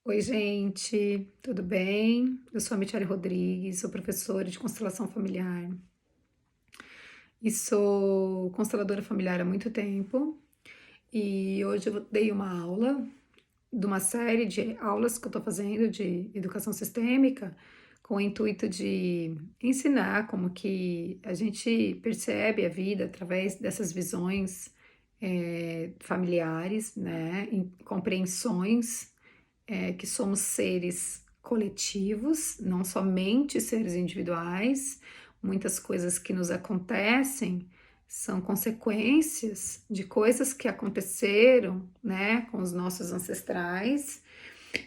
Oi, gente, tudo bem? Eu sou a Michele Rodrigues, sou professora de constelação familiar e sou consteladora familiar há muito tempo. E hoje eu dei uma aula de uma série de aulas que eu estou fazendo de educação sistêmica com o intuito de ensinar como que a gente percebe a vida através dessas visões familiares, né? Compreensões que somos seres coletivos, não somente seres individuais. Muitas coisas que nos acontecem são consequências de coisas que aconteceram, né, com os nossos ancestrais.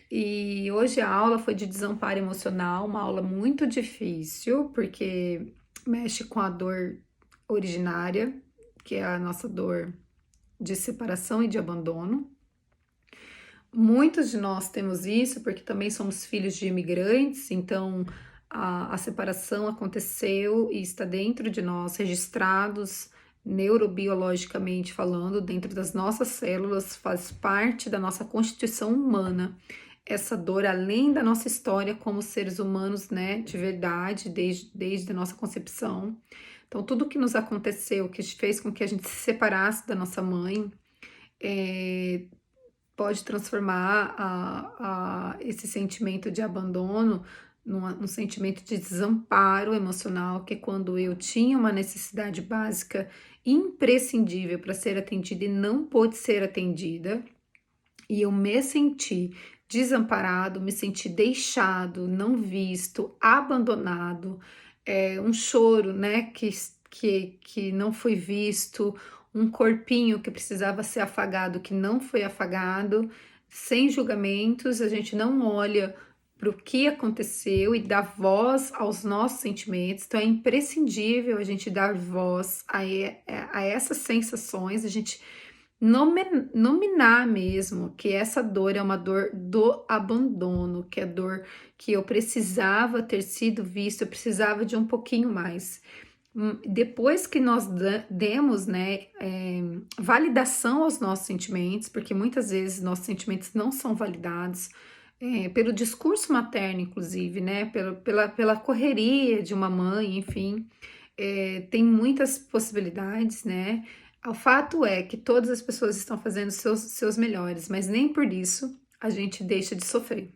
E hoje a aula foi de desamparo emocional, uma aula muito difícil, porque mexe com a dor originária, que é a nossa dor de separação e de abandono. Muitos de nós temos isso porque também somos filhos de imigrantes, então a separação aconteceu e está dentro de nós, registrados neurobiologicamente falando, dentro das nossas células, faz parte da nossa constituição humana. Essa dor, além da nossa história como seres humanos, né, de verdade, desde a nossa concepção. Então, tudo que nos aconteceu, que fez com que a gente se separasse da nossa mãe, pode transformar esse sentimento de abandono num sentimento de desamparo emocional, que é quando eu tinha uma necessidade básica imprescindível para ser atendida e não pôde ser atendida, e eu me senti desamparado, me senti deixado, não visto, abandonado, um choro, né, que não foi visto, um corpinho que precisava ser afagado, que não foi afagado, sem julgamentos, a gente não olha para o que aconteceu e dá voz aos nossos sentimentos, então é imprescindível a gente dar voz a essas sensações, a gente nominar mesmo que essa dor é uma dor do abandono, que é dor que eu precisava ter sido visto, eu precisava de um pouquinho mais. Depois que nós demos, né, validação aos nossos sentimentos, porque muitas vezes nossos sentimentos não são validados, pelo discurso materno, inclusive, né, pela correria de uma mãe, enfim, tem muitas possibilidades, né? O fato é que todas as pessoas estão fazendo seus melhores, mas nem por isso a gente deixa de sofrer.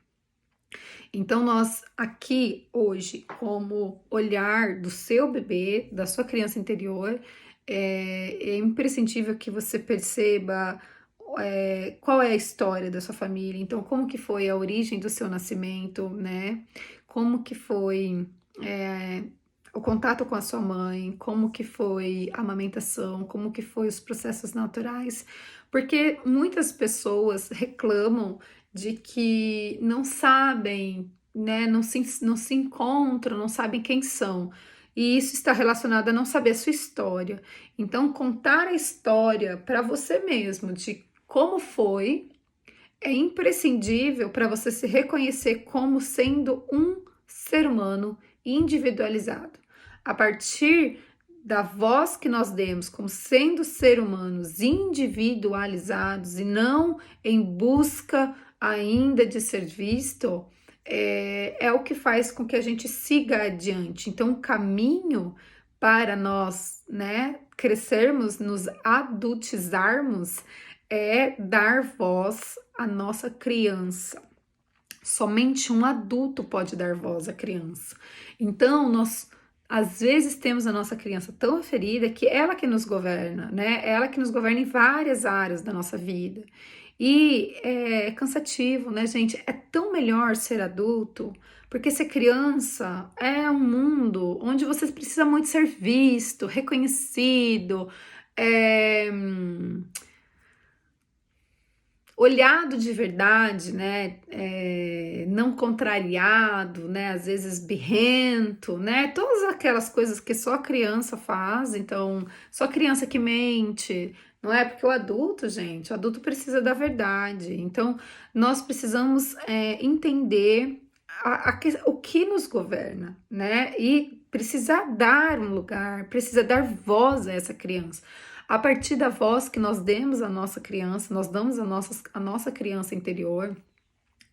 Então, nós aqui hoje, como olhar do seu bebê, da sua criança interior, é imprescindível que você perceba qual é a história da sua família, então, como que foi a origem do seu nascimento, né? Como que foi o contato com a sua mãe, como que foi a amamentação, como que foi os processos naturais, porque muitas pessoas reclamam de que não sabem, né, não se encontram, não sabem quem são. E isso está relacionado a não saber a sua história. Então, contar a história para você mesmo de como foi é imprescindível para você se reconhecer como sendo um ser humano individualizado. A partir da voz que nós demos como sendo ser humanos individualizados e não em busca ainda de ser visto, é o que faz com que a gente siga adiante. Então, o caminho para nós, né, crescermos, nos adultizarmos, é dar voz à nossa criança. Somente um adulto pode dar voz à criança. Então, nós às vezes temos a nossa criança tão ferida que ela que nos governa, né? Ela que nos governa em várias áreas da nossa vida. E é cansativo, né, gente? É tão melhor ser adulto, porque ser criança é um mundo onde você precisa muito ser visto, reconhecido, é, olhado de verdade, né, não contrariado, né, às vezes birrento, né, todas aquelas coisas que só criança faz, então, só criança que mente, não é? Porque o adulto, gente, o adulto precisa da verdade, então, nós precisamos entender o que nos governa, né, e precisar dar um lugar, precisa dar voz a essa criança. A partir da voz que nós demos à nossa criança, nós damos à nossa criança interior,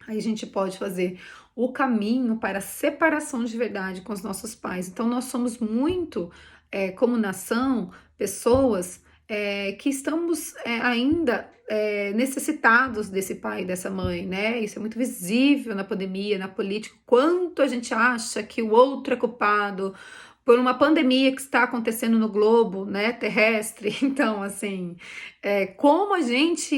Aí a gente pode fazer o caminho para a separação de verdade com os nossos pais. Então, nós somos muito, como nação, pessoas que estamos ainda necessitados desse pai e dessa mãe, né? Isso é muito visível na pandemia, na política, quanto a gente acha que o outro é culpado por uma pandemia que está acontecendo no globo, né, terrestre. Então, assim, como a gente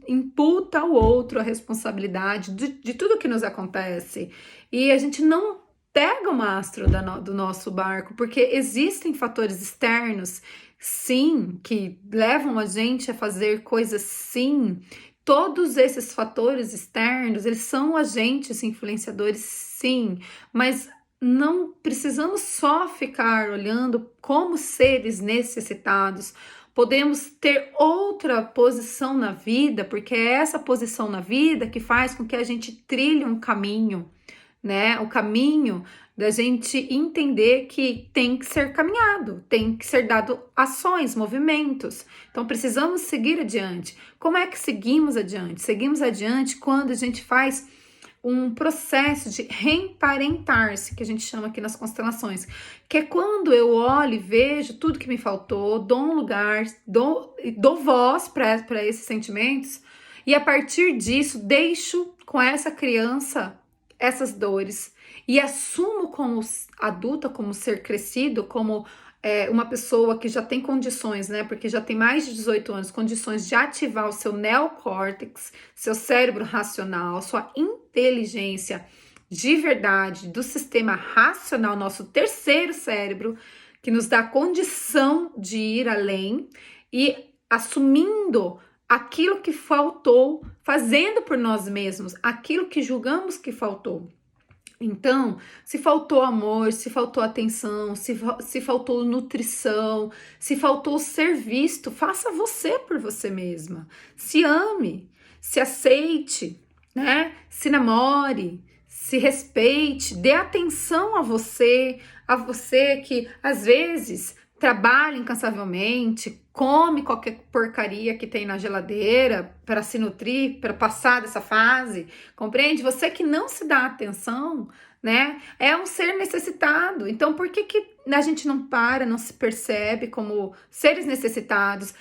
imputa ao outro a responsabilidade de tudo que nos acontece e a gente não pega o mastro do nosso barco, porque existem fatores externos, sim, que levam a gente a fazer coisas, sim. Todos esses fatores externos, eles são agentes influenciadores, sim, mas não precisamos só ficar olhando como seres necessitados. Podemos ter outra posição na vida, porque é essa posição na vida que faz com que a gente trilhe um caminho, né? O caminho da gente entender que tem que ser caminhado, tem que ser dado ações, movimentos. Então precisamos seguir adiante. Como é que seguimos adiante? Seguimos adiante quando a gente faz um processo de reemparentar-se, que a gente chama aqui nas constelações, que é quando eu olho e vejo tudo que me faltou, dou um lugar, dou voz para esses sentimentos, e a partir disso deixo com essa criança essas dores e assumo como adulta, como ser crescido, como uma pessoa que já tem condições, né? Porque já tem mais de 18 anos, condições de ativar o seu neocórtex, seu cérebro racional, sua inteligência de verdade, do sistema racional, nosso terceiro cérebro, que nos dá condição de ir além e assumindo aquilo que faltou, fazendo por nós mesmos aquilo que julgamos que faltou. Então, se faltou amor, se faltou atenção, se faltou nutrição, se faltou ser visto, faça você por você mesma. Se ame, se aceite, né? Se namore, se respeite, dê atenção a você que às vezes trabalha incansavelmente, come qualquer porcaria que tem na geladeira para se nutrir, para passar dessa fase, compreende? Você que não se dá atenção, né, é um ser necessitado. Então, por que a gente não para, não se percebe como seres necessitados?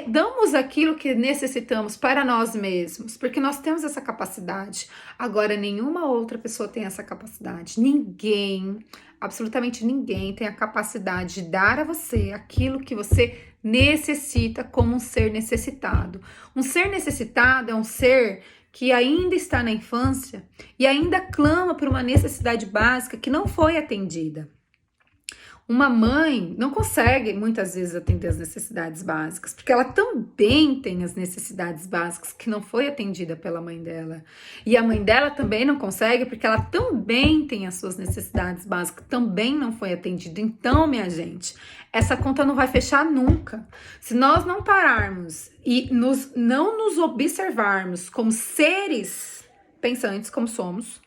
Damos aquilo que necessitamos para nós mesmos, porque nós temos essa capacidade. Agora, nenhuma outra pessoa tem essa capacidade. Ninguém, absolutamente ninguém, tem a capacidade de dar a você aquilo que você necessita como um ser necessitado. Um ser necessitado é um ser que ainda está na infância e ainda clama por uma necessidade básica que não foi atendida. Uma mãe não consegue muitas vezes atender as necessidades básicas, porque ela também tem as necessidades básicas que não foi atendida pela mãe dela. E a mãe dela também não consegue, porque ela também tem as suas necessidades básicas, também não foi atendida. Então, minha gente, essa conta não vai fechar nunca. Se nós não pararmos e não nos observarmos como seres pensantes, como somos,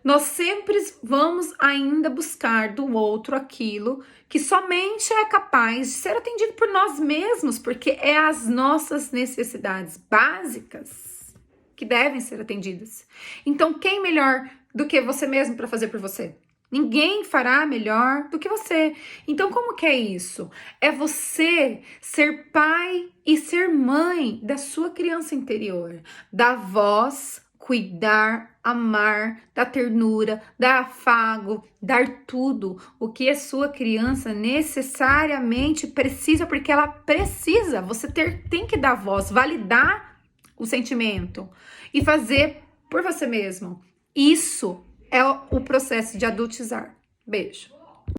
nós sempre vamos ainda buscar do outro aquilo que somente é capaz de ser atendido por nós mesmos, porque é as nossas necessidades básicas que devem ser atendidas. Então, quem melhor do que você mesmo para fazer por você? Ninguém fará melhor do que você. Então, como que é isso? É você ser pai e ser mãe da sua criança interior, da voz, cuidar, amar, dar ternura, dar afago, dar tudo o que a sua criança necessariamente precisa, porque ela precisa. Você tem que dar voz, validar o sentimento e fazer por você mesmo. Isso é o processo de adultizar. Beijo.